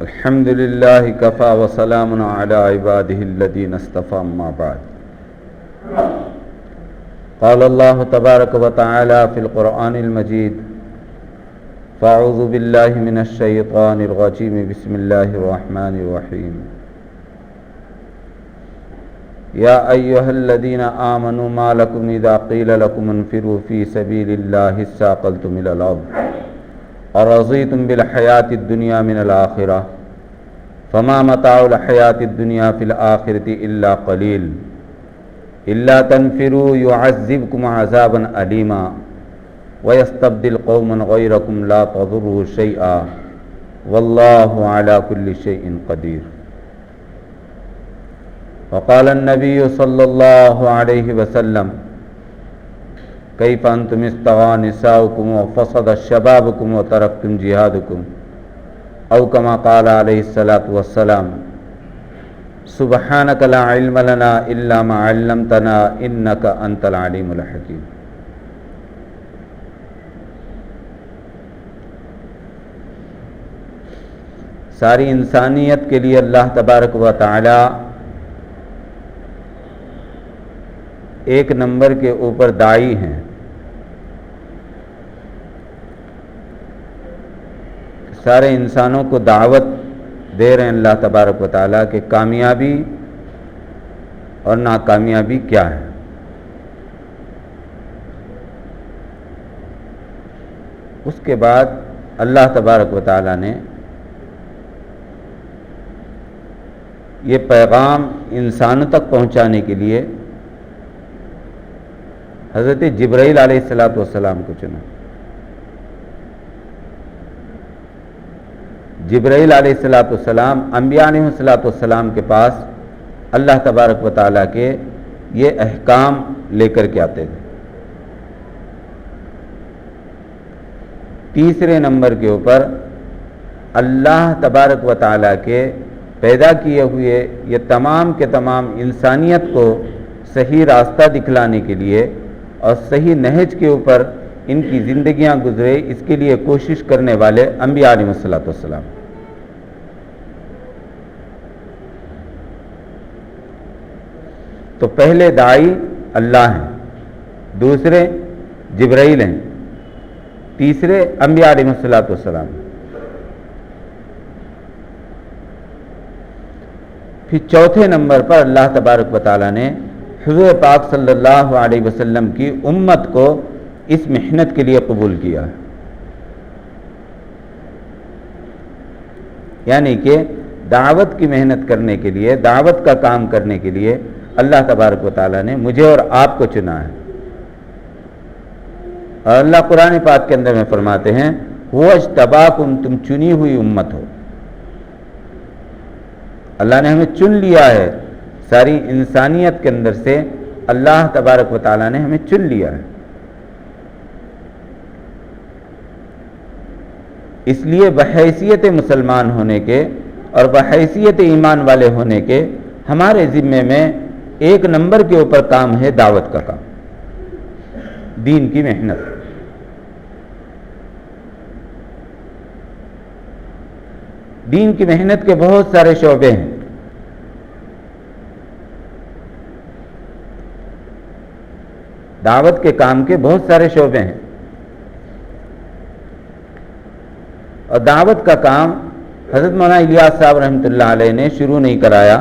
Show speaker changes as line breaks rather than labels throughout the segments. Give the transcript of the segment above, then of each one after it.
الحمد لله كفى وسلام على عباده الذين اصطفى أما بعد. قال الله تبارك وتعالى في القرآن المجيد: فأعوذ بالله من الشيطان الرجيم بسم الله الرحمن الرحيم. يا أيها الذين آمنوا ما لكم إذا قيل لكم انفروا في سبيل الله اثاقلتم إلى الأرض ارضیتم بالحیات الدنیا من الآخرہ فما متاع الحیات الدنیا فی الآخرۃ الا قلیل الا تنفروا يعذبكم عذابا علیما ويستبدل قوما غیرکم لا تضروا شیئا واللہ علی کل شیء قدیر. وقال النبی صلی اللہ علیہ وسلم: کیف انتم استغى نساؤکم وفسد شبابکم وترکتم جہادکم، او کما قال علیہ الصلاۃ والسلام: سبحانک لا علم لنا الا ما علمتنا انک انت العلیم الحکیم. ساری انسانیت کے لیے اللہ تبارک و تعالی ایک نمبر کے اوپر داعی ہیں. سارے انسانوں کو دعوت دے رہے ہیں اللہ تبارک و تعالیٰ کہ کامیابی اور ناکامیابی کیا ہے. اس کے بعد اللہ تبارک و تعالیٰ نے یہ پیغام انسانوں تک پہنچانے کے لیے حضرت جبرائیل علیہ السلام کو چنا. جبرائیل علیہ السلام انبیاء علیہ السلام کے پاس اللہ تبارک و تعالیٰ کے یہ احکام لے کر کے آتے تھے. تیسرے نمبر کے اوپر اللہ تبارک و تعالیٰ کے پیدا کیے ہوئے یہ تمام کے تمام انسانیت کو صحیح راستہ دکھلانے کے لیے اور صحیح نہج کے اوپر ان کی زندگیاں گزرے، اس کے لیے کوشش کرنے والے انبیاء علیہ السلام. تو پہلے داعی اللہ ہیں، دوسرے جبرائیل ہیں، تیسرے انبیاء علیہ السلام. پھر چوتھے نمبر پر اللہ تبارک و تعالیٰ نے حضور پاک صلی اللہ علیہ وسلم کی امت کو اس محنت کے لیے قبول کیا ہے. یعنی کہ دعوت کی محنت کرنے کے لیے، دعوت کا کام کرنے کے لیے اللہ تبارک و تعالیٰ نے مجھے اور آپ کو چنا ہے. اور اللہ قرآن پاک کے اندر میں فرماتے ہیں: هو اجتباکم، تم چنی ہوئی امت ہو. اللہ نے ہمیں چن لیا ہے، ساری انسانیت کے اندر سے اللہ تبارک و تعالیٰ نے ہمیں چن لیا ہے. اس لیے بحیثیت مسلمان ہونے کے اور بحیثیت ایمان والے ہونے کے ہمارے ذمے میں ایک نمبر کے اوپر کام ہے دعوت کا کام، دین کی محنت. دین کی محنت کے بہت سارے شعبے ہیں. دعوت کے کام کے بہت سارے شعبے ہیں، اور دعوت کا کام حضرت مولانا الیاس صاحب رحمۃ اللہ علیہ نے شروع نہیں کرایا،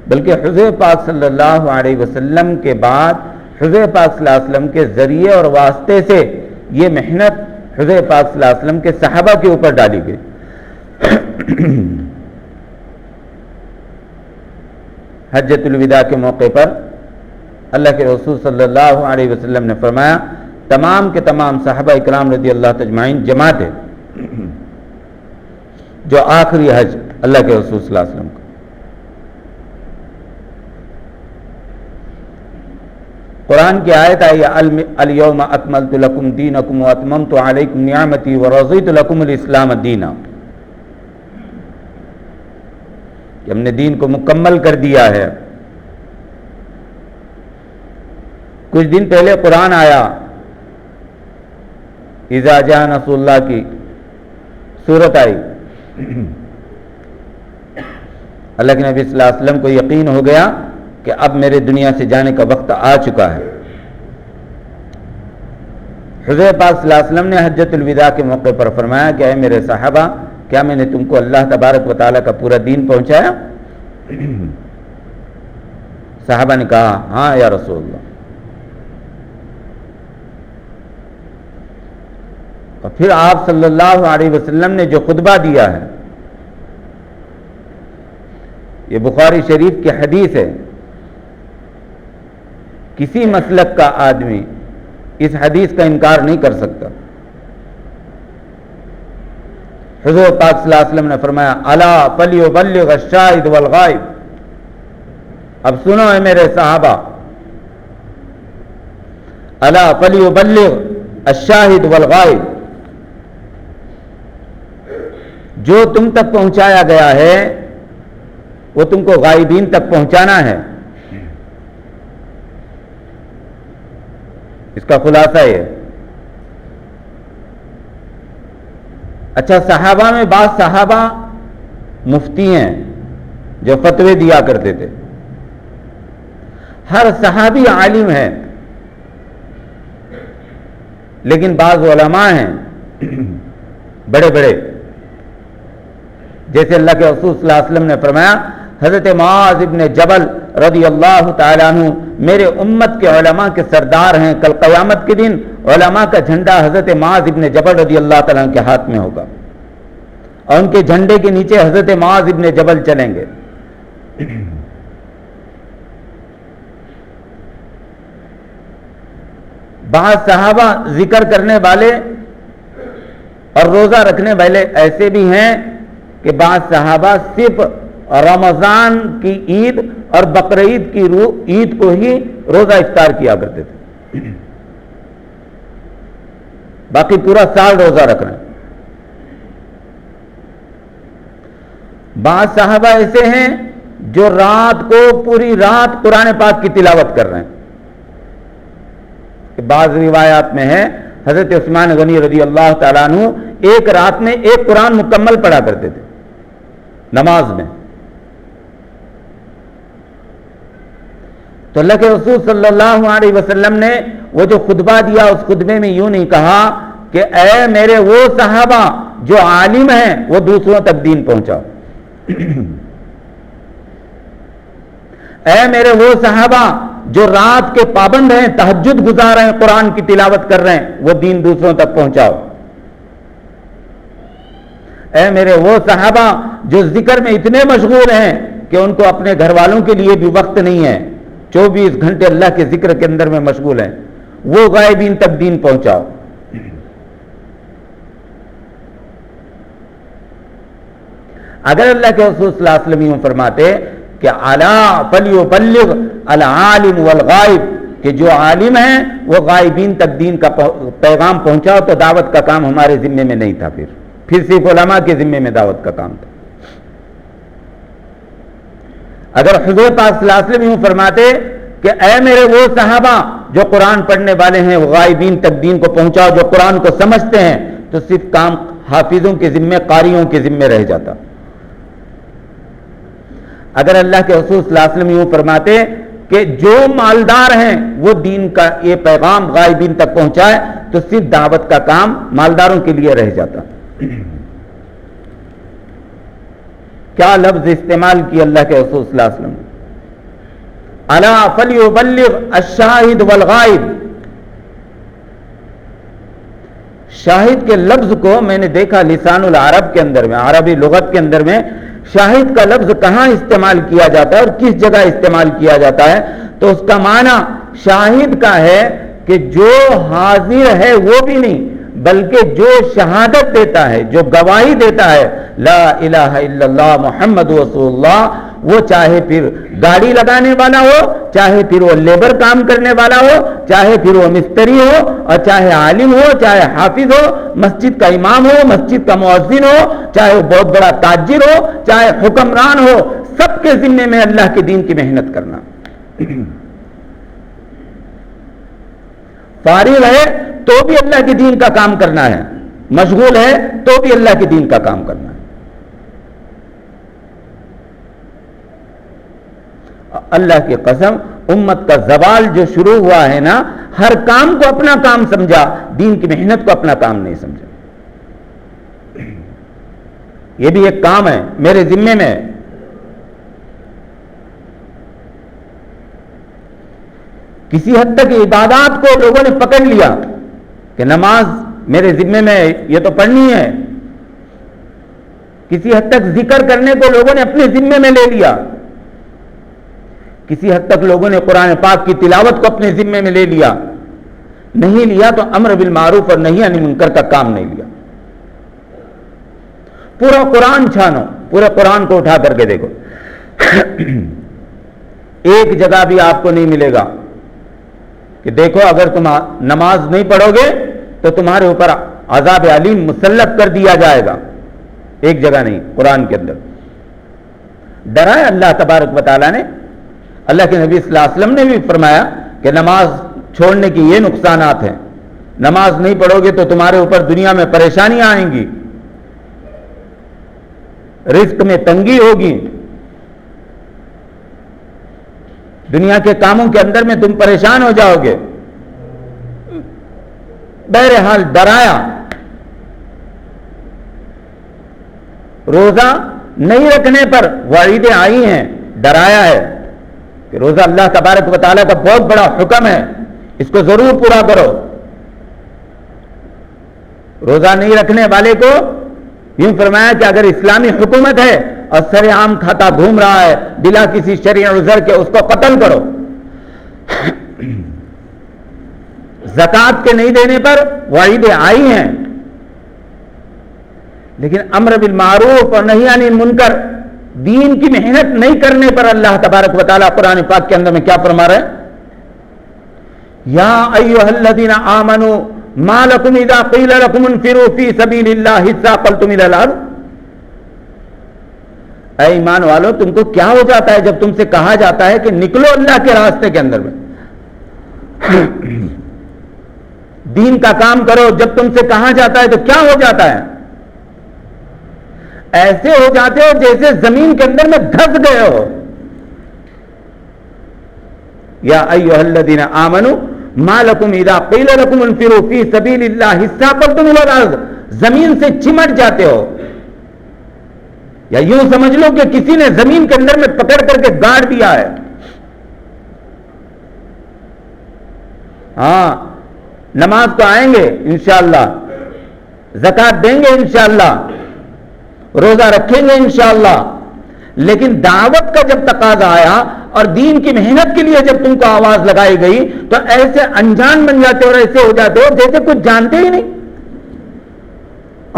بلکہ حضور پاک صلی اللہ علیہ وسلم کے بعد حضور پاک صلی اللہ علیہ وسلم کے ذریعے اور واسطے سے یہ محنت حضور پاک صلی اللہ علیہ وسلم کے صحابہ کے اوپر ڈالی گئی. حجۃ الوداع کے موقع پر اللہ کے رسول صلی اللہ علیہ وسلم نے فرمایا: تمام کے تمام صحابہ اکرام رضی اللہ تجمعین جمع تھے جو آخری حج اللہ کے رسول صلی اللہ علیہ وسلم کو. قرآن کی آیت آئی: الیوم اکملت لکم دینکم واتممت علیکم نعمتی ورضیت لکم الاسلام دینا. کہ ہم نے دین کو مکمل کر دیا ہے. کچھ دن پہلے قرآن آیا، اذا جاء نصر اللہ کی صورت آئی اللہ کے نبی صلی اللہ علیہ وسلم کو یقین ہو گیا کہ اب میرے دنیا سے جانے کا وقت آ چکا ہے۔ حضور پاک صلی اللہ علیہ وسلم نے حجۃ الوداع کے موقع پر فرمایا کہ اے میرے صحابہ، کیا میں نے تم کو اللہ تبارک و تعالیٰ کا پورا دین پہنچایا؟ صحابہ نے کہا ہاں یا رسول اللہ۔ اور پھر آپ صلی اللہ علیہ وسلم نے جو خطبہ دیا ہے، یہ بخاری شریف کی حدیث ہے، کسی مسلک کا آدمی اس حدیث کا انکار نہیں کر سکتا۔ حضور پاک صلی اللہ علیہ وسلم نے فرمایا الا فلیبلغ الشاہد والغائب، اب سنو اے میرے صحابہ، الا فلیبلغ الشاہد والغائب، جو تم تک پہنچایا گیا ہے وہ تم کو غائبین تک پہنچانا ہے۔ اس کا خلاصہ یہ۔ اچھا، صحابہ میں بعض صحابہ مفتی ہیں جو فتوے دیا کرتے تھے، ہر صحابی عالم ہے، لیکن بعض علماء ہیں بڑے بڑے، جیسے اللہ کے رسول صلی اللہ علیہ وسلم نے فرمایا حضرت معاذ ابن جبل رضی اللہ تعالیٰ عنہ میرے امت کے علماء کے سردار ہیں، کل قیامت کے دن علماء کا جھنڈا حضرت معاذ ابن جبل رضی اللہ تعالیٰ عنہ کے ہاتھ میں ہوگا، اور ان کے جھنڈے کے نیچے حضرت معاذ ابن جبل چلیں گے۔ بعض صحابہ ذکر کرنے والے اور روزہ رکھنے والے ایسے بھی ہیں کہ بعض صحابہ صرف رمضان کی عید اور بقرعید کی عید کو ہی روزہ افطار کیا کرتے تھے، باقی پورا سال روزہ رکھ رہے ہیں۔ بعض صحابہ ایسے ہیں جو رات کو پوری رات قرآن پاک کی تلاوت کر رہے ہیں۔ بعض روایات میں ہے حضرت عثمان غنی رضی اللہ تعالیٰ عنہ ایک رات میں ایک قرآن مکمل پڑھا کرتے تھے نماز میں۔ تو اللہ کے رسول صلی اللہ علیہ وسلم نے وہ جو خطبہ دیا اس خطبے میں یوں نہیں کہا کہ اے میرے وہ صحابہ جو عالم ہیں وہ دوسروں تک دین پہنچاؤ، اے میرے وہ صحابہ جو رات کے پابند ہیں، تہجد گزار ہیں، قرآن کی تلاوت کر رہے ہیں، وہ دین دوسروں تک پہنچاؤ، اے میرے وہ صحابہ جو ذکر میں اتنے مشغول ہیں کہ ان کو اپنے گھر والوں کے لیے بھی وقت نہیں ہے، 24 گھنٹے اللہ کے ذکر کے اندر میں مشغول ہیں، وہ غائبین تک دین پہنچاؤ۔ اگر اللہ کے رسول صلی اللہ علیہ وسلم یوں فرماتے کہ الا فلیبلغ العالم والغائب، کہ جو عالم ہیں وہ غائبین تک دین کا پیغام پہنچاؤ، تو دعوت کا کام ہمارے ذمے میں نہیں تھا، پھر صرف علماء کے ذمے میں دعوت کا کام تھا۔ اگر حضور پاک صلی اللہ علیہ وسلم یوں فرماتے کہ اے میرے وہ صحابہ جو قرآن پڑھنے والے ہیں وہ غائبین تک دین کو پہنچاؤ، جو قرآن کو سمجھتے ہیں، تو صرف کام حافظوں کے ذمے، قاریوں کے ذمے رہ جاتا۔ اگر اللہ کے رسول صلی اللہ علیہ وسلم یوں فرماتے کہ جو مالدار ہیں وہ دین کا یہ پیغام غائبین تک پہنچائے، تو صرف دعوت کا کام مالداروں کے لیے رہ جاتا۔ کیا لفظ استعمال کیا اللہ کے رسول صلی اللہ علیہ وسلم نے، الا فلیبلغ الشاہد والغائب۔ شاہد کے لفظ کو میں نے دیکھا لسان العرب کے اندر میں، عربی لغت کے اندر میں شاہد کا لفظ کہاں استعمال کیا جاتا ہے اور کس جگہ استعمال کیا جاتا ہے، تو اس کا معنی شاہد کا ہے کہ جو حاضر ہے وہ بھی نہیں بلکہ جو شہادت دیتا ہے، جو گواہی دیتا ہے لا الہ الا اللہ محمد رسول اللہ، وہ چاہے پھر گاڑی لگانے والا ہو، چاہے پھر وہ لیبر کام کرنے والا ہو، چاہے پھر وہ مستری ہو، اور چاہے عالم ہو، چاہے حافظ ہو، مسجد کا امام ہو، مسجد کا مؤذن ہو، چاہے وہ بہت بڑا تاجر ہو، چاہے حکمران ہو، سب کے ذمے میں اللہ کے دین کی محنت کرنا۔ فارغ ہے تو بھی اللہ کے دین کا کام کرنا ہے، مشغول ہے تو بھی اللہ کے دین کا کام کرنا ہے۔ اللہ کی قسم امت کا زوال جو شروع ہوا ہے نا، ہر کام کو اپنا کام سمجھا، دین کی محنت کو اپنا کام نہیں سمجھا. یہ بھی ایک کام ہے میرے ذمے میں. کسی حد تک عبادات کو لوگوں نے پکڑ لیا کہ نماز میرے ذمے میں یہ تو پڑھنی ہے. کسی حد تک ذکر کرنے کو لوگوں نے اپنے ذمے میں لے لیا. کسی حد تک لوگوں نے قرآن پاک کی تلاوت کو اپنے ذمے میں لے لیا. نہیں لیا تو امر بالمعروف اور نہی عن المنکر کا کام نہیں لیا. پورا قرآن چھانو، پورے قرآن کو اٹھا کر کے دیکھو، ایک جگہ بھی آپ کو نہیں ملے گا کہ دیکھو اگر تم نماز نہیں پڑھو گے تو تمہارے اوپر عذاب علیم مسلط کر دیا جائے گا. ایک جگہ نہیں قرآن کے اندر. ڈرایا اللہ تبارک و تعالیٰ نے. اللہ کے نبی صلی اللہ علیہ وسلم نے بھی فرمایا کہ نماز چھوڑنے کی یہ نقصانات ہیں. نماز نہیں پڑھو گے تو تمہارے اوپر دنیا میں پریشانیاں آئیں گی، رزق میں تنگی ہوگی، دنیا کے کاموں کے اندر میں تم پریشان ہو جاؤ گے. بہرحال ڈرایا. روزہ نہیں رکھنے پر وعیدیں آئی ہیں، ڈرایا ہے کہ روزہ اللہ تبارک و تعالیٰ کا بہت بڑا حکم ہے، اس کو ضرور پورا کرو. روزہ نہیں رکھنے والے کو یوں فرمایا کہ اگر اسلامی حکومت ہے اور سر عام کھاتا گھوم رہا ہے بلا کسی شرعی عذر کے، اس کو قتل کرو. زکوٰۃ کے نہیں دینے پر وعیدیں آئی ہیں، لیکن امر بالمعروف اور نہی عن المنکر، دین کی محنت نہیں کرنے پر اللہ تبارک و تعالیٰ قرآن پاک کے اندر میں کیا فرما رہے ہیں؟ یا ایھا الذین آمنوا ما لکم اذا قیل لکم انفروا فی سبیل اللہ اثاقلتم الی الارض. اے ایمان والو، تم کو کیا ہو جاتا ہے جب تم سے کہا جاتا ہے کہ نکلو اللہ کے راستے کے اندر میں، دین کا کام کرو. جب تم سے کہا جاتا ہے تو کیا ہو جاتا ہے؟ ایسے ہو جاتے ہو جیسے زمین کے اندر میں دھس گئے ہو. یا ایھا الذین آمنوا ما لکم اذا قیل لکم انفروا فی سبیل اللہ اثاقلتم الی الارض. زمین سے چمٹ جاتے ہو، یا یوں سمجھ لو کہ کسی نے زمین کے اندر میں پکڑ کر کے گاڑ دیا ہے. ہاں، نماز تو آئیں گے انشاءاللہ، زکوٰۃ دیں گے انشاءاللہ، روزہ رکھیں گے انشاءاللہ، لیکن دعوت کا جب تقاضا آیا اور دین کی محنت کے لیے جب تم کو آواز لگائی گئی تو ایسے انجان بن جاتے اور ایسے ہو جاتے ہو جیسے کچھ جانتے ہی نہیں.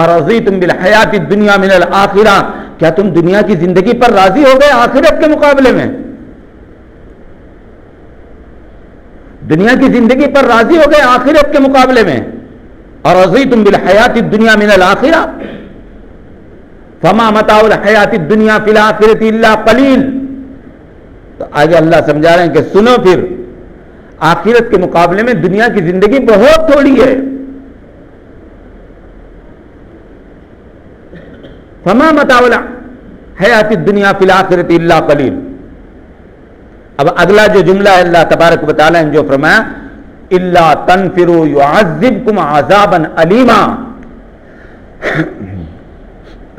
ارضیتم بالحیات الدنیا من الآخرہ، کیا تم دنیا کی زندگی پر راضی ہو گئے آخرت کے مقابلے میں؟ دنیا کی زندگی پر راضی ہو گئے آخرت کے مقابلے میں؟ ارضیتم بالحیات الدنیا من الآخرہ فما متاع الحیات الدنیا فی الآخرۃ الا قلیل. تو آگے اللہ سمجھا رہے ہیں کہ سنو، پھر آخرت کے مقابلے میں دنیا کی زندگی بہت تھوڑی ہے. فما متاع الحیات الدنیا فی الآخرۃ الا قلیل. اب اگلا جو جملہ ہے اللہ تبارک و تعالیٰ نے جو فرمایا، الا تنفروا يعذبكم عذابا علیما.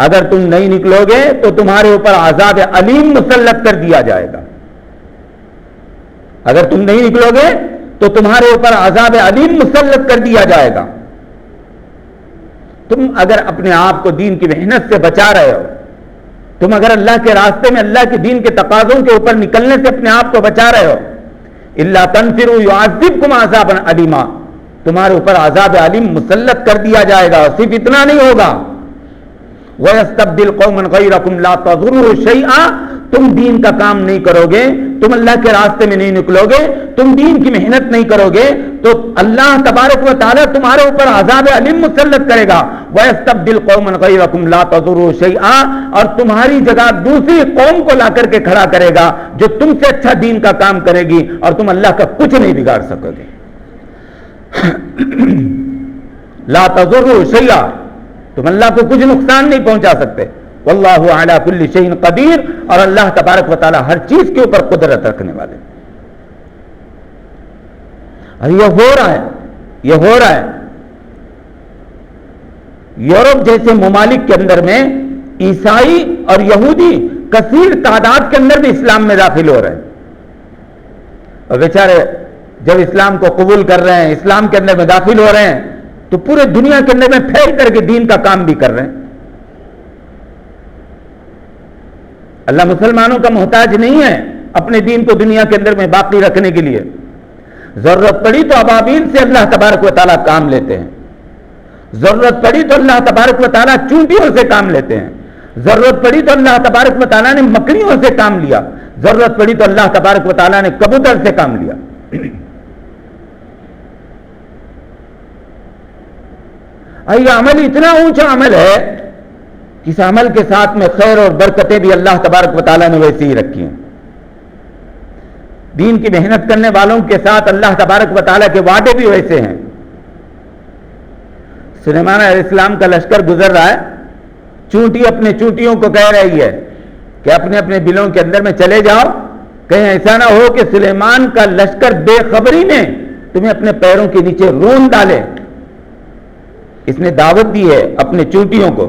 اگر تم نہیں نکلو گے تو تمہارے اوپر عذاب علیم مسلط کر دیا جائے گا. اگر تم نہیں نکلو گے تو تمہارے اوپر عذاب علیم مسلط کر دیا جائے گا. تم اگر اپنے آپ کو دین کی محنت سے بچا رہے ہو، تم اگر اللہ کے راستے میں اللہ کے دین کے تقاضوں کے اوپر نکلنے سے اپنے آپ کو بچا رہے ہو، الا تنفروا يعذبكم عذابا علیما، تمہارے اوپر عذاب علیم مسلط کر دیا جائے گا. صرف اتنا نہیں ہوگا، وَيَسْتَبْدِلْ قَوْمًا غَيْرَكُمْ لَا تَضُرُّوهُ شَيْئًا. تم دین کا کام نہیں کرو گے، تم اللہ کے راستے میں نہیں نکلو گے، تم دین کی محنت نہیں کرو گے تو اللہ تبارک و تعالیٰ تمہارے اوپر عذاب علیم مسلط کرے گا. وَيَسْتَبْدِلْ قَوْمًا غَيْرَكُمْ لَا تَضُرُّوهُ شَيْئًا. اور تمہاری جگہ دوسری قوم کو لا کر کے کھڑا کرے گا جو تم سے اچھا دین کا کام کرے گی، اور تم اللہ کا کچھ نہیں بگاڑ سکو گے. لا تضروا شیئا، تم اللہ کو کچھ نقصان نہیں پہنچا سکتے. واللہ علی کل شیء قدیر، اور اللہ تبارک و تعالی ہر چیز کے اوپر قدرت رکھنے والے. اور یہ ہو رہا ہے. یورپ جیسے ممالک کے اندر میں عیسائی اور یہودی کثیر تعداد کے اندر بھی اسلام میں داخل ہو رہے ہیں، اور بیچارے جب اسلام کو قبول کر رہے ہیں، اسلام کے اندر میں داخل ہو رہے ہیں، تو پورے دنیا کے اندر میں پھیل کر کے دین کا کام بھی کر رہے ہیں. اللہ مسلمانوں کا محتاج نہیں ہے اپنے دین کو دنیا کے اندر میں باقی رکھنے کے لیے. ضرورت پڑی تو ابابیل سے اللہ تبارک و تعالیٰ کام لیتے ہیں، ضرورت پڑی تو اللہ تبارک و تعالیٰ چونٹیوں سے کام لیتے ہیں، ضرورت پڑی تو اللہ تبارک و تعالیٰ نے مکڑیوں سے کام لیا، ضرورت پڑی تو اللہ تبارک و تعالیٰ نے کبوتر سے کام لیا. یہ عمل اتنا اونچا عمل ہے کہ اس عمل کے ساتھ میں خیر اور برکتیں بھی اللہ تبارک و تعالیٰ نے ویسے ہی رکھی ہیں. دین کی محنت کرنے والوں کے ساتھ اللہ تبارک و تعالیٰ کے وعدے بھی ویسے ہیں. سلیمان علیہ السلام کا لشکر گزر رہا ہے، چونٹی اپنے چونٹیوں کو کہہ رہی ہے کہ اپنے اپنے بلوں کے اندر میں چلے جاؤ، کہیں ایسا نہ ہو کہ سلیمان کا لشکر بے خبری میں تمہیں اپنے پیروں کے نیچے رون ڈالے. اس نے دعوت دی ہے اپنے چونٹیوں کو.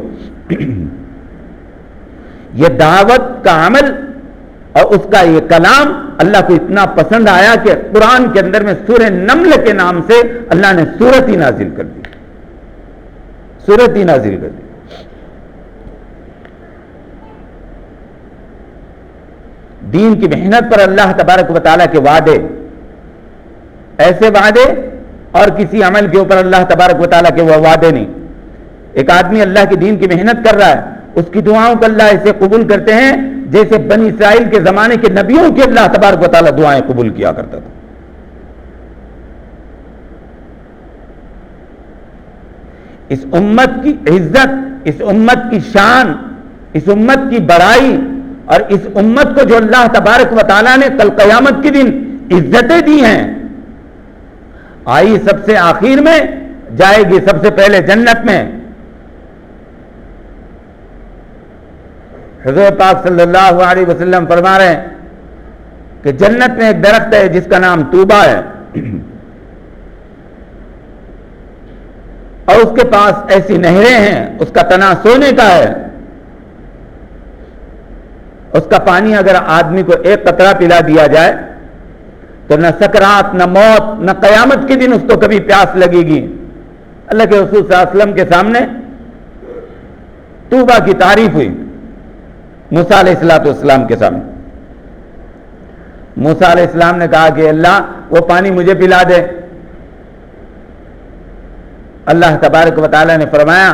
یہ دعوت کا عمل اور اس کا یہ کلام اللہ کو اتنا پسند آیا کہ قرآن کے اندر میں سورہ نمل کے نام سے اللہ نے سورت ہی نازل کر دی. دین کی محنت پر اللہ تبارک و تعالیٰ کے وعدے، ایسے وعدے اور کسی عمل کے اوپر اللہ تبارک و تعالیٰ کے وہ وعدے نہیں. ایک آدمی اللہ کی دین کی محنت کر رہا ہے، اس کی دعاؤں کو اللہ ایسے قبول کرتے ہیں جیسے بنی اسرائیل کے زمانے کے نبیوں کی اللہ تبارک و تعالیٰ دعائیں قبول کیا کرتا تھا. اس امت کی عزت، اس امت کی شان، اس امت کی بڑائی اور اس امت کو جو اللہ تبارک و تعالیٰ نے کل قیامت کے دن عزتیں دی ہیں، آئی سب سے آخر میں، جائے گی سب سے پہلے جنت میں. حضور پاک صلی اللہ علیہ وسلم فرما رہے ہیں کہ جنت میں ایک درخت ہے جس کا نام طوبہ ہے، اور اس کے پاس ایسی نہریں ہیں، اس کا تنا سونے کا ہے، اس کا پانی اگر آدمی کو ایک قطرہ پلا دیا جائے تو نہ سکرات، نہ موت، نہ قیامت کے دن اس کو کبھی پیاس لگے گی. اللہ کے رسول صلی اللہ علیہ وسلم کے سامنے طوبہ کی تعریف ہوئی موسیٰ علیہ السلام کے سامنے. موسیٰ علیہ السلام نے کہا کہ اللہ وہ پانی مجھے پلا دے. اللہ تبارک و تعالیٰ نے فرمایا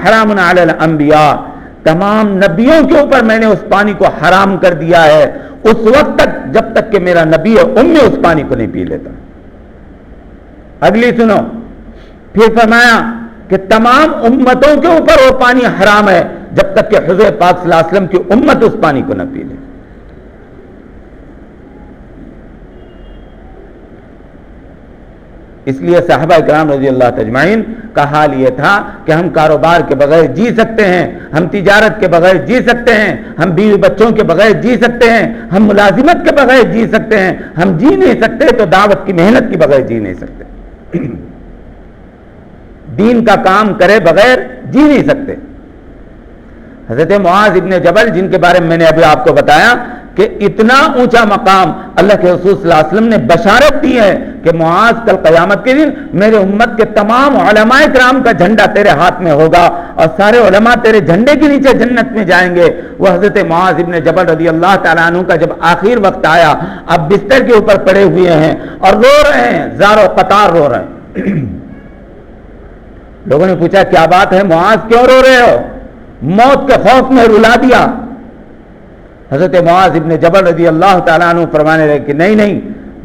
حرام علی الانبیاء، تمام نبیوں کے اوپر میں نے اس پانی کو حرام کر دیا ہے اس وقت تک جب تک کہ میرا نبی امّی اس پانی کو نہیں پی لیتا. اگلی سنو، پھر فرمایا کہ تمام امتوں کے اوپر وہ پانی حرام ہے جب تک کہ حضور پاک صلی اللہ علیہ وسلم کی امت اس پانی کو نہ پی لے. اس لیے صحابہ کرام رضی اللہ اجمعین کا حال یہ تھا کہ ہم کاروبار کے بغیر جی سکتے ہیں، ہم تجارت کے بغیر جی سکتے ہیں، ہم بیوی بچوں کے بغیر جی سکتے ہیں، ہم ملازمت کے بغیر جی سکتے ہیں، ہم جی نہیں سکتے تو دعوت کی محنت کے بغیر جی نہیں سکتے. دین کا کام کرے بغیر جی نہیں سکتے. حضرت معاذ ابن جبل، جن کے بارے میں میں نے ابھی آپ کو بتایا کہ اتنا اونچا مقام اللہ کے رسول صلی اللہ علیہ وسلم نے بشارت دی ہے کہ معاذ کل قیامت کے دن میرے امت کے تمام علماء کرام کا جھنڈا تیرے ہاتھ میں ہوگا اور سارے علماء تیرے جھنڈے کے نیچے جنت میں جائیں گے. وہ حضرت معاذ ابن جبل رضی اللہ تعالیٰ عنہ کا جب آخر وقت آیا، اب بستر کے اوپر پڑے ہوئے ہیں اور رو رہے ہیں، زار و قطار رو رہے ہیں. لوگوں نے پوچھا کیا بات ہے معاذ، کیوں رو رہے ہو؟ موت کے خوف میں رلا دیا. حضرت معاذ ابن جبل رضی اللہ تعالیٰ عنہ فرمانے لگے کہ نہیں،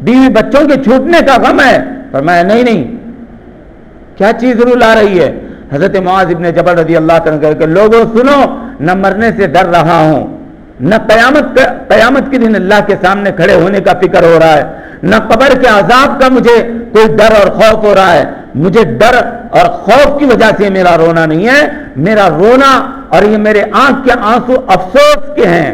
بیوی بچوں کے چھوٹنے کا غم ہے. فرمایا نہیں، کیا چیز رلا رہی ہے؟ حضرت معاذ ابن جبل رضی اللہ تعالیٰ عنہ کہ لوگوں سنو، نہ مرنے سے ڈر رہا ہوں، نہ قیامت کے دن اللہ کے سامنے کھڑے ہونے کا فکر ہو رہا ہے، نہ قبر کے عذاب کا مجھے کوئی ڈر اور خوف ہو رہا ہے. مجھے ڈر اور خوف کی وجہ سے میرا رونا نہیں ہے، میرا رونا اور یہ میرے آنکھ کے آنسو افسوس کے ہیں.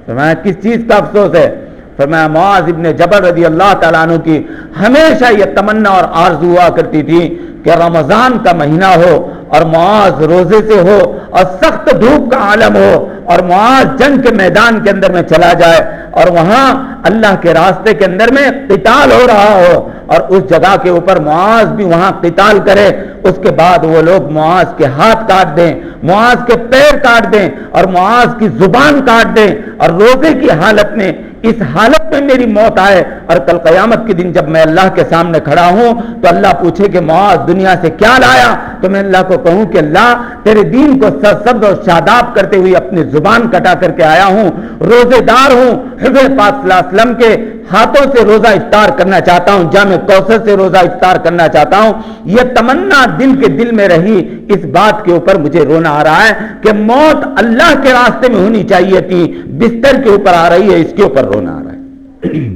فرمایا کس چیز کا افسوس ہے؟ فرمایا معاذ ابن جبل رضی اللہ تعالیٰ عنہ کی ہمیشہ یہ تمنا اور آرزو ہوا کرتی تھی کہ رمضان کا مہینہ ہو اور معاذ روزے سے ہو اور سخت دھوپ کا عالم ہو اور معاذ جنگ کے میدان کے اندر میں چلا جائے اور وہاں اللہ کے راستے کے اندر میں قتال ہو رہا ہو اور اس جگہ کے اوپر معاذ بھی وہاں قتال کرے. اس کے بعد وہ لوگ معاذ کے ہاتھ کاٹ دیں، معاذ کے پیر کاٹ دیں اور معاذ کی زبان کاٹ دیں اور روزے کی حالت میں اس حالت میں میری موت آئے اور کل قیامت کے دن جب میں اللہ کے سامنے کھڑا ہوں تو اللہ پوچھے کہ معاذ دنیا سے کیا لایا، تو میں اللہ کو کہوں کہ اللہ تیرے دین کو سرسبز اور شاداب کرتے ہوئے اپنی زبان کٹا کر کے آیا ہوں، روزے دار ہوں، حضور پاک صلی اللہ علیہ وسلم کے ہاتھوں سے روزہ افطار کرنا چاہتا ہوں، جامع کوثر سے روزہ افطار کرنا چاہتا ہوں. یہ تمنا دل کے دل میں رہی، اس بات کے اوپر مجھے رونا آ رہا ہے کہ موت اللہ کے راستے میں ہونی چاہیے تھی، بستر کے اوپر آ رہی ہے، اس کے اوپر رونا آ رہا ہے.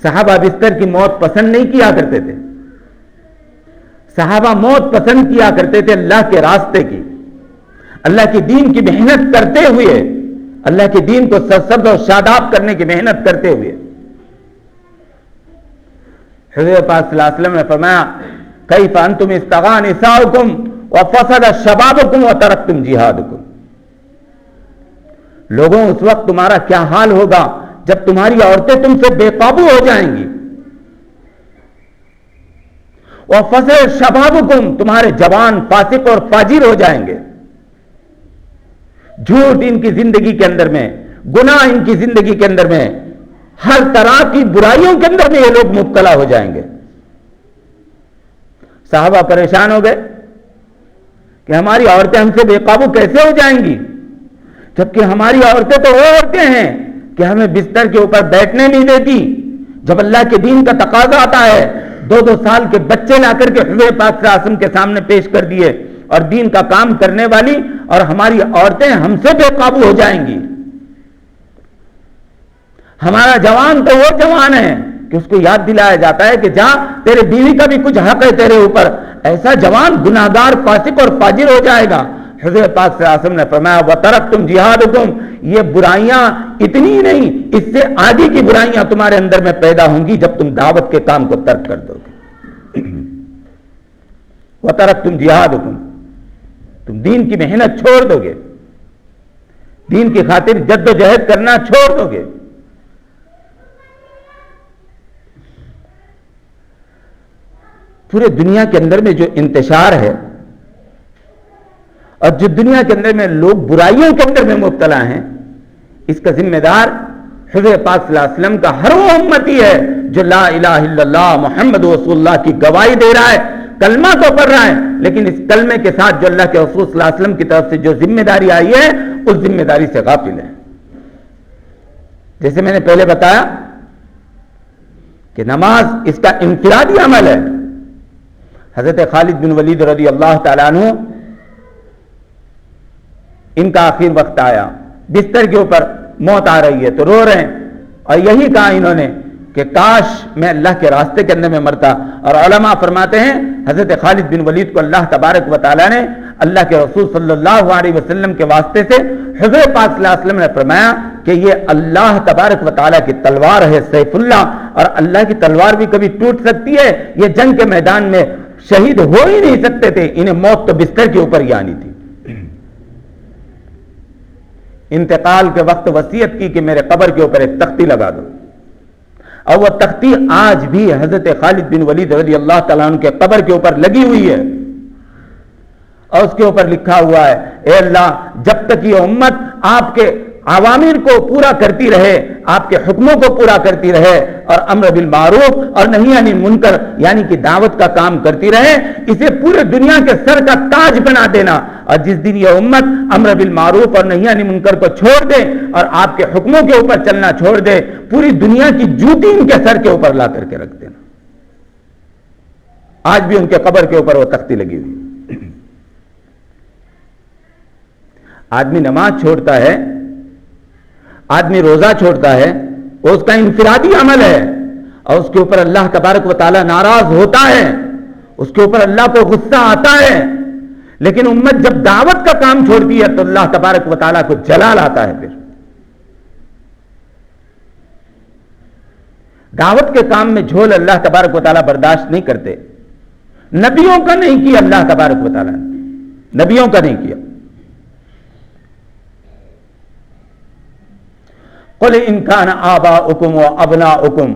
صحابہ بستر کی موت پسند نہیں کیا کرتے تھے، صحابہ موت پسند کیا کرتے تھے اللہ کے راستے کی، اللہ کے دین کی محنت کرتے ہوئے، اللہ کے دین کو سرسبز اور شاداب کرنے کی محنت کرتے ہوئے. حضور پاک صلی اللہ علیہ وسلم نے فرمایا کیف انتم استغا نساؤکم وفسد شبابکم وترکتم جہادکم. لوگوں اس وقت تمہارا کیا حال ہوگا جب تمہاری عورتیں تم سے بے قابو ہو جائیں گی، وفسد شبابکم تمہارے جوان فاسق اور فاجر ہو جائیں گے. جھوٹ ان کی زندگی کے اندر میں، گناہ ان کی زندگی کے اندر میں، ہر طرح کی برائیوں کے اندر میں یہ لوگ مبتلا ہو جائیں گے. صحابہ پریشان ہو گئے کہ ہماری عورتیں ہم سے بے قابو کیسے ہو جائیں گی، جبکہ ہماری عورتیں تو وہ عورتیں ہیں کہ ہمیں بستر کے اوپر بیٹھنے نہیں دیتی. جب اللہ کے دین کا تقاضا آتا ہے 2 سال کے بچے لا کر کے حضور پاک صلی اللہ علیہ وسلم کے سامنے پیش کر دیے اور دین کا کام کرنے والی اور ہماری عورتیں ہم سے بے قابو ہو جائیں گی. ہمارا جوان تو وہ جوان ہے کہ اس کو یاد دلایا جاتا ہے کہ جا تیرے بیوی کا بھی کچھ حق ہے تیرے اوپر، ایسا جوان گناہگار فاسق اور فاجر ہو جائے گا. حضور پاک صلی اللہ علیہ وسلم نے فرمایا وَتَرَكْتُمْ جِهَادُكُمْ، یہ برائیاں اتنی نہیں، اس سے آدھی کی برائیاں تمہارے اندر میں پیدا ہوں گی جب تم دعوت کے کام کو ترک کر دو گے. وَتَرَكْتُمْ جِهَادُكُمْ، تم دین کی محنت چھوڑ دو گے، دین کی خاطر جد و جہد کرنا چھوڑ دو گے. پورے دنیا کے اندر میں جو انتشار ہے اور جو دنیا کے اندر میں لوگ برائیوں کے اندر میں مبتلا ہیں، اس کا ذمہ دار حضور پاک صلی اللہ علیہ وسلم کا ہر وہ امتی ہے جو لا الہ الا اللہ محمد رسول اللہ کی گواہی دے رہا ہے، کلمہ تو پڑھ رہا ہے، لیکن اس کلمے کے ساتھ جو اللہ کے رسول صلی اللہ علیہ وسلم کی طرف سے جو ذمہ داری آئی ہے اس ذمہ داری سے غافل ہے. جیسے میں نے پہلے بتایا کہ نماز اس کا انفرادی عمل ہے. حضرت خالد بن ولید رضی اللہ تعالیٰ عنہ، ان کا آخر وقت آیا، بستر کے اوپر موت آ رہی ہے تو رو رہے ہیں اور یہی کہا انہوں نے کہ کاش میں اللہ کے راستے کے اندر میں مرتا. اور علماء فرماتے ہیں حضرت خالد بن ولید کو اللہ تبارک و تعالیٰ نے اللہ کے رسول صلی اللہ علیہ وسلم کے واسطے سے حضور پاک صلی اللہ علیہ وسلم نے فرمایا کہ یہ اللہ تبارک و تعالیٰ کی تلوار ہے، سیف اللہ، اور اللہ کی تلوار بھی کبھی ٹوٹ سکتی ہے. یہ جنگ کے میدان میں شہید ہو ہی نہیں سکتے تھے، انہیں موت تو بستر کے اوپر ہی آنی تھی. انتقال کے وقت وصیت کی کہ میرے قبر کے اوپر ایک تختی لگا دو، اور وہ تختی آج بھی حضرت خالد بن ولید رضی اللہ تعالیٰ عنہ کے قبر کے اوپر لگی ہوئی ہے اور اس کے اوپر لکھا ہوا ہے اے اللہ جب تک یہ امت آپ کے عوامر کو پورا کرتی رہے، آپ کے حکموں کو پورا کرتی رہے اور امر بالمعروف اور نہی عن المنکر یعنی کہ دعوت کا کام کرتی رہے، اسے پورے دنیا کے سر کا تاج بنا دینا. اور جس دن یہ امت امر بالمعروف اور نہی عن المنکر کو چھوڑ دے اور آپ کے حکموں کے اوپر چلنا چھوڑ دے، پوری دنیا کی جوتی ان کے سر کے اوپر لا کر کے رکھ دینا. آج بھی ان کے قبر کے اوپر وہ تختی لگی ہوئی. آدمی نماز چھوڑتا ہے، آدمی روزہ چھوڑتا ہے، وہ اس کا انفرادی عمل ہے اور اس کے اوپر اللہ تبارک و تعالیٰ ناراض ہوتا ہے، اس کے اوپر اللہ کو غصہ آتا ہے، لیکن امت جب دعوت کا کام چھوڑتی ہے تو اللہ تبارک و تعالیٰ کو جلال آتا ہے. پھر دعوت کے کام میں جھول اللہ تبارک و تعالیٰ برداشت نہیں کرتے. نبیوں کا نہیں کیا اللہ تبارک و تعالیٰ نے، نبیوں کا نہیں کیا. قل ان كان آباؤكم وابناؤكم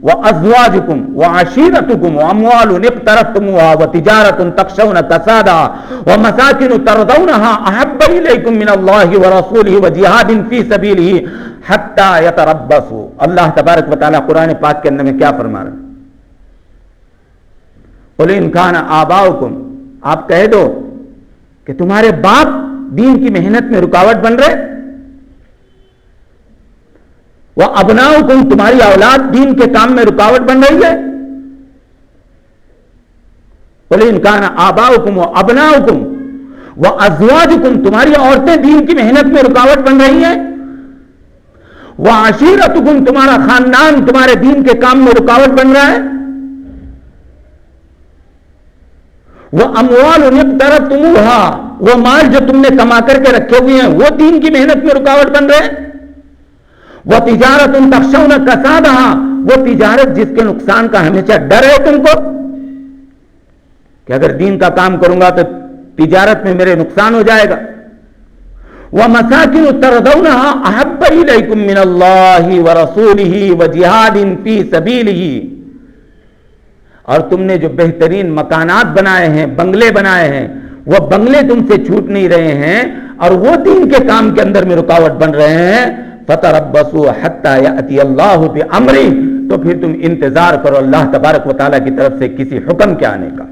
وازواجكم وعشيرتكم واموال اقترفتموها وتجارة تخشون كسادها ومساكن ترضونها احب اليكم من الله ورسوله وجهاد في سبيله حتى يتربصوا. اللہ تبارک و تعالیٰ قرآن پاک کے اندر میں کیا فرما رہا ہے؟ قل ان كان آباؤكم، آپ کہہ دو کہ تمہارے باپ دین کی محنت میں رکاوٹ بن رہے، وَأَبْنَاؤُكُمْ، تمہاری اولاد دین کے کام میں رکاوٹ بن رہی ہے. قُلْ إِنْ كَانَ آبَاؤُكُمْ وَأَبْنَاؤُكُمْ وَأَزْوَاجُكُمْ، تمہاری عورتیں دین کی محنت میں رکاوٹ بن رہی ہیں. وَعَشِيرَتُكُمْ، تمہارا خاندان تمہارے دین کے کام میں رکاوٹ بن رہا ہے. وَأَمْوَالٌ اقْتَرَفْتُمُوهَا، وہ مال جو تم نے کما کر کے رکھے ہوئے ہیں وہ دین کی محنت میں رکاوٹ بن رہے ہیں. وہ تجارت تخشون کسادها، وہ تجارت جس کے نقصان کا ہمیشہ ڈر ہے تم کو کہ اگر دین کا کام کروں گا تو تجارت میں میرے نقصان ہو جائے گا. ومساکن ترضونها احب الیکم من اللہ ورسولہ وجہاد فی سبیلہ، اور تم نے جو بہترین مکانات بنائے ہیں، بنگلے بنائے ہیں، وہ بنگلے تم سے چھوٹ نہیں رہے ہیں اور وہ دین کے کام کے اندر میں رکاوٹ بن رہے ہیں. فتربصوا حتى يأتي الله بأمره، تو پھر تم انتظار کرو اللہ تبارک و تعالیٰ کی طرف سے کسی حکم کے آنے کا،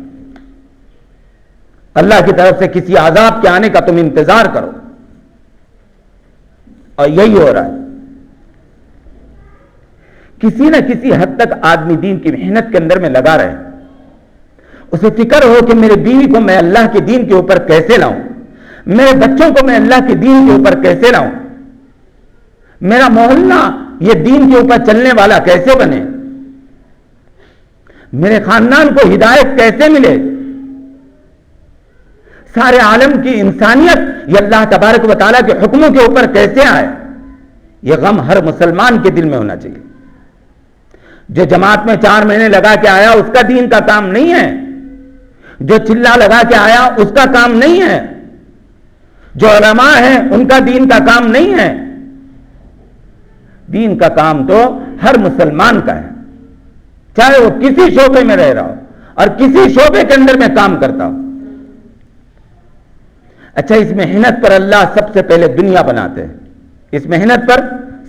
اللہ کی طرف سے کسی عذاب کے آنے کا تم انتظار کرو. اور یہی ہو رہا ہے. کسی نہ کسی حد تک آدمی دین کی محنت کے اندر میں لگا رہے، اسے فکر ہو کہ میرے بیوی کو میں اللہ کے دین کے اوپر کیسے لاؤں، میرے بچوں کو میں اللہ کے دین کے اوپر کیسے لاؤں، میرا محلہ یہ دین کے اوپر چلنے والا کیسے بنے، میرے خاندان کو ہدایت کیسے ملے، سارے عالم کی انسانیت یہ اللہ تبارک و تعالیٰ کے حکموں کے اوپر کیسے آئے. یہ غم ہر مسلمان کے دل میں ہونا چاہیے. جو جماعت میں 4 مہینے لگا کے آیا اس کا دین کا کام نہیں ہے، جو چلا لگا کے آیا اس کا کام نہیں ہے، جو علماء ہیں ان کا دین کا کام نہیں ہے. دین کا کام تو ہر مسلمان کا ہے، چاہے وہ کسی شعبے میں رہ رہا ہو اور کسی شعبے کے اندر میں کام کرتا ہو. اچھا، اس محنت پر اللہ سب سے پہلے دنیا بناتے ہیں. اس محنت پر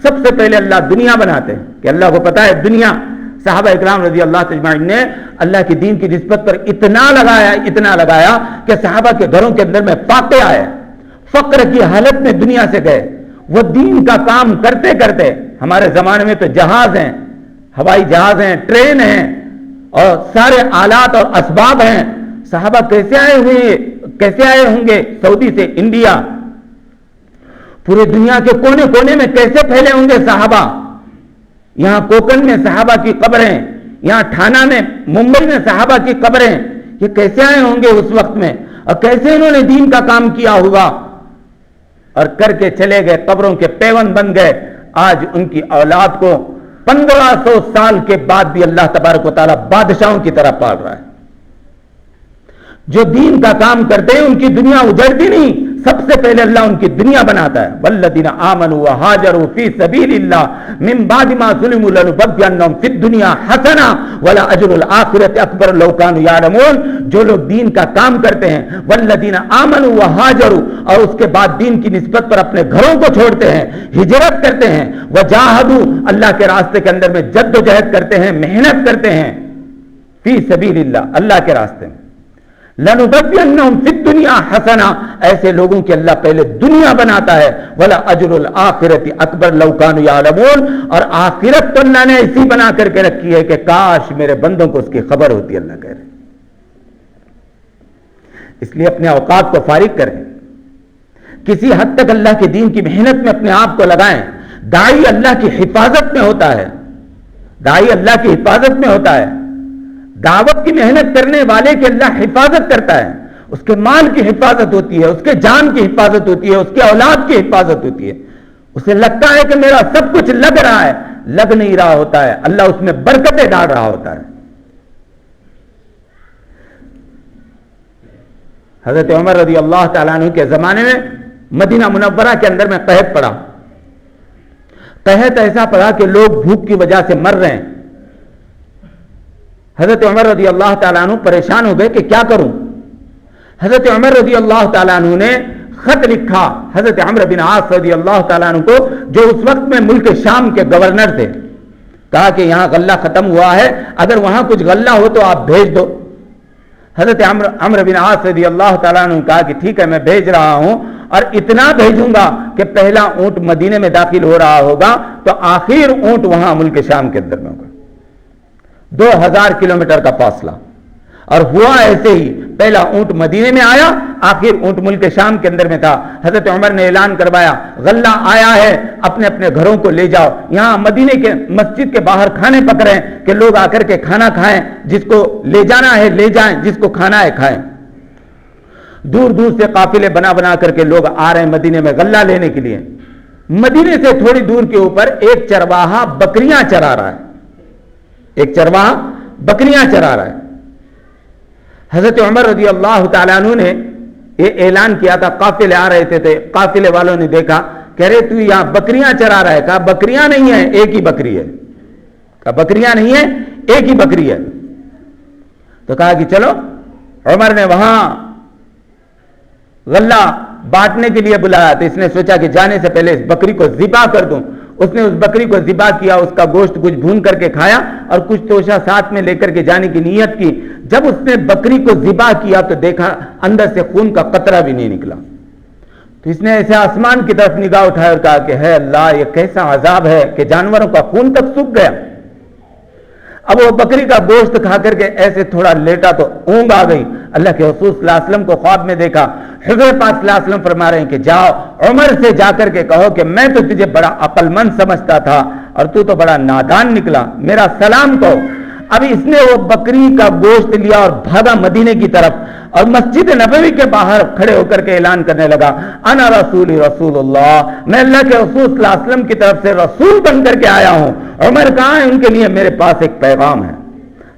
سب سے پہلے اللہ دنیا بناتے ہیں کہ اللہ کو پتا ہے دنیا. صحابہ اکرام رضی اللہ اجمعین نے اللہ کے دین کی نسبت پر اتنا لگایا کہ صحابہ کے گھروں کے اندر میں فاقے آئے، فقر کی حالت میں دنیا سے گئے. وہ دین کا کام کرتے کرتے، ہمارے زمانے میں تو جہاز ہیں، ہوائی جہاز ہیں، ٹرین ہیں اور سارے آلات اور اسباب ہیں. صحابہ کیسے آئے ہوں گے سعودی سے انڈیا، پورے دنیا کے کونے کونے میں کیسے پھیلے ہوں گے صحابہ. یہاں کوکن میں صحابہ کی قبریں، یہاں ٹھانا میں، ممبئی میں صحابہ کی قبریں، یہ کیسے آئے ہوں گے اس وقت میں اور کیسے انہوں نے دین کا کام کیا ہوگا اور کر کے چلے گئے، قبروں کے پیون بن گئے. آج ان کی اولاد کو 1500 سال کے بعد بھی اللہ تبارک و تعالیٰ بادشاہوں کی طرح پال رہا ہے. جو دین کا کام کرتے ہیں ان کی دنیا اجڑتی نہیں، سب سے پہلے اللہ ان کی دنیا بناتا ہے. والذین آمنوا وہاجروا فی سبیل اللہ من بعد ما ظلموا لنبوئنہم فی الدنیا حسنہ ولأجر الآخرۃ اکبر لو کانوا یعلمون. جو لوگ دین کا کام کرتے ہیں، والذین آمنوا وہاجروا، اور اس کے بعد دین کی نسبت پر اپنے گھروں کو چھوڑتے ہیں، ہجرت کرتے ہیں، وجاہدوا، اللہ کے راستے کے اندر میں جد و جہد کرتے ہیں، محنت کرتے ہیں، فی سبیل اللہ، اللہ کے راستے میں، لنبوئنہم فی الدنیا حسنہ، ایسے لوگوں کی اللہ پہلے دنیا بناتا ہے. ولا اجر الآخرۃ اکبر لو کانوا یعلمون، اور آخرت تو اللہ نے ایسی بنا کر کے رکھی ہے کہ کاش میرے بندوں کو اس کی خبر ہوتی. اللہ کہہ رہے اس لیے اپنے اوقات کو فارغ کریں، کسی حد تک اللہ کے دین کی محنت میں اپنے آپ کو لگائیں. داعی اللہ کی حفاظت میں ہوتا ہے, داعی اللہ کی حفاظت میں ہوتا ہے. دعوت کی محنت کرنے والے کی اللہ حفاظت کرتا ہے, اس کے مال کی حفاظت ہوتی ہے, اس کے جان کی حفاظت ہوتی ہے, اس کے اولاد کی حفاظت ہوتی ہے. اسے لگتا ہے کہ میرا سب کچھ لگ رہا ہے, لگ نہیں رہا ہوتا ہے, اللہ اس میں برکتیں ڈال رہا ہوتا ہے. حضرت عمر رضی اللہ تعالیٰ عنہ کے زمانے میں مدینہ منورہ کے اندر میں قحط پڑا. قحط ایسا پڑا کہ لوگ بھوک کی وجہ سے مر رہے ہیں. حضرت عمر رضی اللہ تعالیٰ عنہ پریشان ہو گئے کہ کیا کروں. حضرت عمر رضی اللہ تعالیٰ عنہ نے خط لکھا حضرت عمرو بن عاص رضی اللہ تعالیٰ عنہ کو, جو اس وقت میں ملک شام کے گورنر تھے. کہا کہ یہاں غلہ ختم ہوا ہے, اگر وہاں کچھ غلہ ہو تو آپ بھیج دو. حضرت عمرو بن عاص رضی اللہ تعالیٰ عنہ نے کہا کہ ٹھیک ہے, میں بھیج رہا ہوں, اور اتنا بھیجوں گا کہ پہلا اونٹ مدینے میں داخل ہو رہا ہوگا تو آخر اونٹ وہاں ملک شام کے اندر میں ہوگا. 2000 کلومیٹر کا فاصلہ. اور ہوا ایسے ہی, پہلا اونٹ مدینے میں آیا, آخر اونٹ ملک شام کے اندر میں تھا. حضرت عمر نے اعلان کروایا غلہ آیا ہے, اپنے اپنے گھروں کو لے جاؤ. یہاں مدینے کے مسجد کے باہر کھانے پک رہے ہیں کہ لوگ آ کر کے کھانا کھائیں, جس کو لے جانا ہے لے جائیں, جس کو کھانا ہے کھائیں. دور دور سے قافلے بنا بنا کر کے لوگ آ رہے ہیں مدینے میں غلہ لینے کے لیے. مدینے سے تھوڑی دور کے اوپر ایک چرواہا بکریاں چرا رہا ہے, ایک چرواہا بکریاں چرا رہا ہے. حضرت عمر رضی اللہ تعالیٰ عنہ نے یہ اعلان کیا تھا, قافلے آ رہے تھے, قافلے والوں نے دیکھا, کہہ رہے تو یہاں بکریاں چرا رہا ہے. کہا بکریاں نہیں ہیں, ایک ہی بکری ہے. کہا بکریاں نہیں ہیں, ایک ہی بکری ہے. تو کہا کہ چلو. عمر نے وہاں غلہ بانٹنے کے لیے بلایا, تو اس نے سوچا کہ جانے سے پہلے اس بکری کو ذبح کر دوں. اس نے اس بکری کو ذبح کیا, اس کا گوشت کچھ بھون کر کے کھایا اور کچھ توشہ ساتھ میں لے کر کے جانے کی نیت کی. جب اس نے بکری کو ذبح کیا تو دیکھا اندر سے خون کا قطرہ بھی نہیں نکلا. تو اس نے ایسے آسمان کی طرف نگاہ اٹھایا اور کہا کہ ہے اللہ, یہ کیسا عذاب ہے کہ جانوروں کا خون تک سوکھ گیا. اب وہ بکری کا گوشت کھا کر کے ایسے تھوڑا لیٹا تو اونگ آ گئی. اللہ کے رسول صلی اللہ علیہ وسلم کو خواب میں دیکھا. حضور پاک صلی اللہ علیہ وسلم فرما رہے ہیں کہ جاؤ عمر سے جا کر کے کہو کہ میں تو تجھے بڑا عقل مند سمجھتا تھا اور تو بڑا نادان نکلا, میرا سلام کہو. ابھی اس نے وہ بکری کا گوشت لیا اور بھاگا مدینے کی طرف, اور مسجد نبوی کے باہر کھڑے ہو کر کے اعلان کرنے لگا انا رسول اللہ, میں اللہ کے رسول صلی اللہ علیہ وسلم کی طرف سے رسول بن کر کے آیا ہوں. عمر کہاں ہے, ان کے لیے میرے پاس ایک پیغام ہے.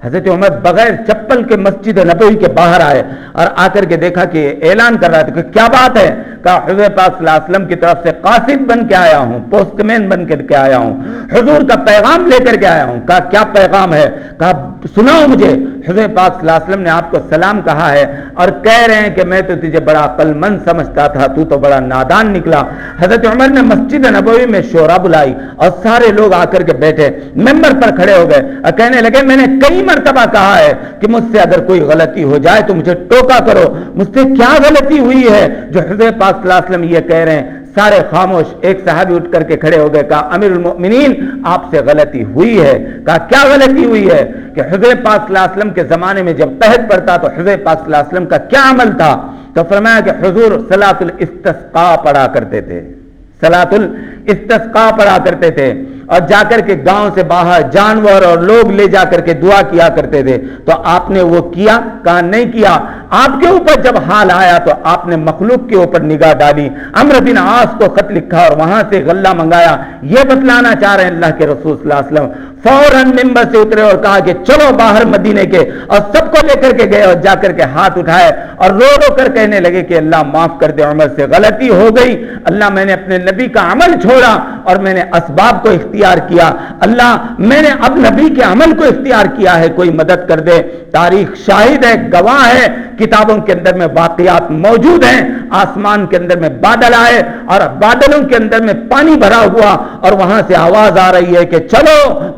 حضرت عمر بغیر چپل کے مسجد نبوی کے باہر آئے اور آ کر کے دیکھا کہ اعلان کر رہا تھا کہ کیا بات ہے. کہا حضور پاک صلی اللہ علیہ وسلم کی طرف سے قاصد بن کے آیا ہوں, پوسٹ مین بن کر کے آیا ہوں, حضور کا پیغام لے کر کے آیا ہوں. کہا کیا پیغام ہے؟ کہا سناؤ مجھے. حضور پاک صلی اللہ علیہ وسلم نے آپ کو سلام کہا ہے اور کہہ رہے ہیں کہ میں تو تجھے بڑا عقل مند سمجھتا تھا, تو بڑا نادان نکلا. حضرت عمر نے مسجد نبوی میں شورا بلائی اور سارے لوگ آ کر کے بیٹھے, ممبر پر کھڑے ہو گئے اور کہنے لگے میں نے کئی مرتبہ کہا ہے کہ مجھ سے اگر کوئی غلطی ہو جائے تو مجھے ٹوکا کرو. مجھ سے کیا غلطی ہوئی ہے جو حضور پاک صلی اللہ علیہ وسلم یہ کہہ رہے ہیں؟ سارے خاموش. ایک صحابی اٹھ کر کے کھڑے ہو گئے, کہا امیر المؤمنین آپ سے غلطی ہوئی ہے. کہا کیا غلطی ہوئی ہے؟ کہ حضور پاک صلی اللہ علیہ وسلم کے زمانے میں جب قحط پڑتا تو حضور پاک صلی اللہ علیہ وسلم کا کیا عمل تھا؟ تو فرمایا کہ حضور صلاۃ الاستسقاء پڑھا کرتے تھے, صلاۃ الاستسقاء پڑھا کرتے تھے, اور جا کر کے گاؤں سے باہر جانور اور لوگ لے جا کر کے دعا کیا کرتے تھے. تو آپ نے وہ کیا؟ کہا نہیں کیا. آپ کے اوپر جب حال آیا تو آپ نے مخلوق کے اوپر نگاہ ڈالی, عمرو بن عاص کو خط لکھا اور وہاں سے غلہ منگایا. یہ بتلانا چاہ رہے ہیں اللہ کے رسول صلی اللہ علیہ وسلم. فوراً ممبر سے اترے اور کہا کہ چلو باہر مدینے کے, اور سب کو لے کر کے گئے اور جا کر کے ہاتھ اٹھائے اور رو رو کر کہنے لگے کہ اللہ معاف کر دے, عمر سے غلطی ہو گئی. اللہ میں نے اپنے نبی کا عمل چھوڑا اور میں نے اسباب کو اختیار کیا. اللہ میں نے اب نبی کے عمل کو اختیار کیا ہے, کوئی مدد کر دے. تاریخ شاہد ہے, گواہ ہے, کتابوں کے اندر میں واقعات موجود ہیں. آسمان کے اندر میں بادل آئے اور بادلوں کے اندر میں پانی بھرا ہوا اور وہاں سے آواز آ رہی ہے کہ چلو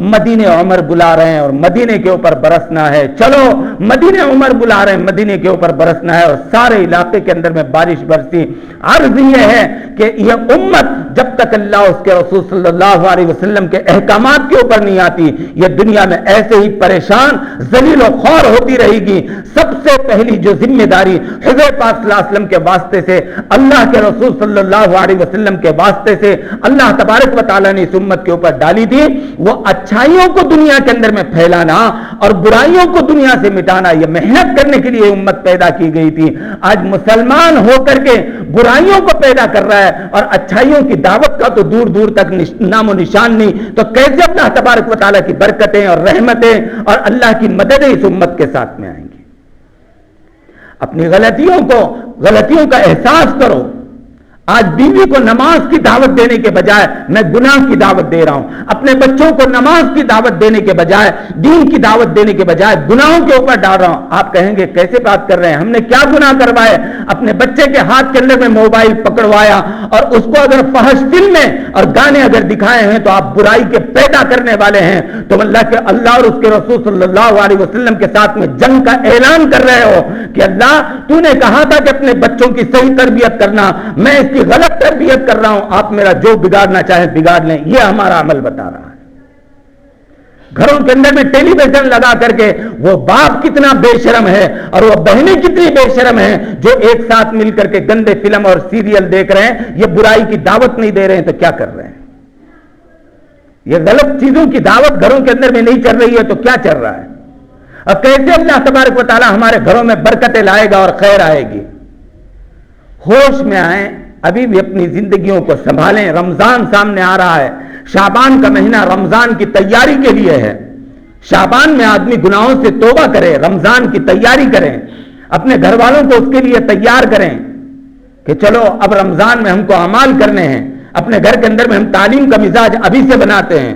مدینے عمر بلا رہے ہیں اور مدینے کے اوپر برسنا ہے, چلو مدینے عمر بلا رہے ہیں مدینے کے اوپر برسنا ہے. اور سارے علاقے کے اندر میں بارش برسی. عرض یہ ہے کہ یہ امت جب تک اللہ اس کے رسول صلی اللہ علیہ وسلم کے احکامات کے اوپر نہیں آتی، یہ دنیا میں ایسے ہی پریشان ذلیل و خوار ہوتی رہے گی۔ سب سے پہلی جو ذمہ داری حضور پاک صلی اللہ علیہ وسلم کے واسطے سے، اللہ کے رسول صلی اللہ علیہ وسلم کے واسطے سے اللہ تبارک و تعالیٰ نے اس امت کے اوپر ڈالی تھی، وہ اچھائیوں کو دنیا کے اندر میں پھیلانا اور برائیوں کو دنیا سے مٹانا۔ یہ محنت کرنے کے لیے امت پیدا کی گئی تھی۔ آج مسلمان ہو کر کے برائیوں کو پیدا کر رہا ہے اور اچھائیوں کی دعوت کا تو دور دور تک نام و نشان نہیں، تو کیسے اللہ تبارک و تعالیٰ کی برکتیں اور رحمتیں اور اللہ کی مددیں اس امت کے ساتھ میں آئیں گی؟ اپنی غلطیوں کا احساس کرو۔ آج بیوی کو نماز کی دعوت دینے کے بجائے میں گناہ کی دعوت دے رہا ہوں، اپنے بچوں کو نماز کی دعوت دینے کے بجائے، دین کی دعوت دینے کے بجائے گناہوں کے اوپر ڈال رہا ہوں۔ آپ کہیں گے کیسے بات کر رہے ہیں، ہم نے کیا گناہ کروائے؟ اپنے بچے کے ہاتھ کے اندر میں موبائل پکڑوایا اور اس کو اگر فحش فلمیں اور گانے اگر دکھائے ہیں تو آپ برائی کے پیدا کرنے والے ہیں۔ تو اللہ اور اس کے رسول صلی اللہ علیہ وسلم کے ساتھ میں جنگ کا اعلان کر رہے ہو کہ اللہ تو نے کہا تھا کہ اپنے بچوں کی صحیح تربیت کرنا، میں اس کی غلط تربیت کر رہا ہوں، آپ میرا جو بگاڑنا چاہیں بگاڑ لیں۔ یہ ہمارا عمل بتا رہا ہے۔ گھروں کے اندر میں ٹیلی ویژن لگا کر کے وہ باپ کتنا بے شرم ہے اور وہ بہنیں کتنی بے شرم ہیں جو ایک ساتھ مل کر کے گندے فلم اور سیریل دیکھ رہے ہیں، یہ برائی کی دعوت نہیں دے رہے ہیں تو کیا کر رہے ہیں؟ یہ غلط چیزوں کی دعوت گھروں کے اندر میں نہیں چل رہی ہے تو کیا چل رہا ہے؟ اور کیسے اللہ تبارک و تعالی ہمارے گھروں میں برکتیں لائے گا اور خیر آئے گی؟ ہوش میں آئیں، ابھی بھی اپنی زندگیوں کو سنبھالیں۔ رمضان سامنے آ رہا ہے، شعبان کا مہینہ رمضان کی تیاری کے لیے ہے۔ شعبان میں آدمی گناہوں سے توبہ کرے، رمضان کی تیاری کریں، اپنے گھر والوں کو اس کے لیے تیار کریں کہ چلو اب رمضان میں ہم کو اعمال کرنے ہیں۔ اپنے گھر کے اندر میں ہم تعلیم کا مزاج ابھی سے بناتے ہیں،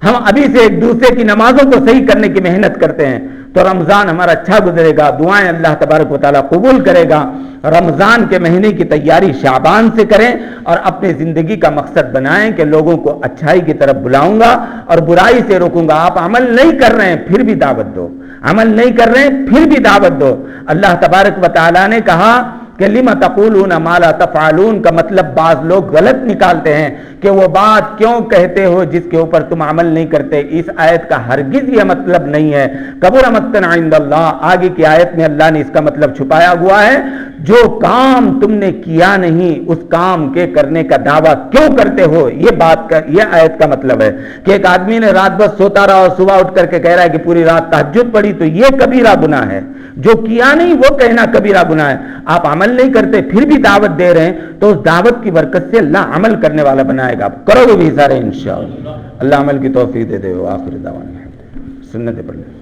ہم ابھی سے ایک دوسرے کی نمازوں کو صحیح کرنے کی محنت کرتے ہیں، تو رمضان ہمارا اچھا گزرے گا، دعائیں اللہ تبارک و تعالیٰ قبول کرے گا۔ رمضان کے مہینے کی تیاری شعبان سے کریں اور اپنی زندگی کا مقصد بنائیں کہ لوگوں کو اچھائی کی طرف بلاؤں گا اور برائی سے روکوں گا۔ آپ عمل نہیں کر رہے ہیں پھر بھی دعوت دو، عمل نہیں کر رہے ہیں پھر بھی دعوت دو۔ اللہ تبارک و تعالیٰ نے کہا کہ لِمَ تَقُولُونَ مَا لَا تَفْعَلُونَ کا مطلب بعض لوگ غلط نکالتے ہیں کہ وہ بات کیوں کہتے ہو جس کے اوپر تم عمل نہیں کرتے۔ اس آیت کا ہرگز یہ مطلب نہیں ہے۔ کبر مقتا عند اللہ، آگے کی آیت میں اللہ نے اس کا مطلب چھپایا ہوا ہے، جو کام تم نے کیا نہیں اس کام کے کرنے کا دعویٰ کیوں کرتے ہو، یہ آیت کا مطلب ہے کہ ایک آدمی نے رات بھر سوتا رہا اور صبح اٹھ کر کے کہہ رہا ہے کہ پوری رات تہجد پڑھی، تو یہ کبیرہ گناہ ہے۔ جو کیا نہیں وہ کہنا کبیرہ گناہ ہے۔ آپ عمل نہیں کرتے پھر بھی دعوت دے رہے ہیں تو اس دعوت کی برکت سے اللہ عمل کرنے والا بنائے گا۔ آپ کرو گے بھی سارے انشاءاللہ۔ اللہ عمل کی توفیق دے دے۔ آخر دعوانا سنت پڑھ لیں۔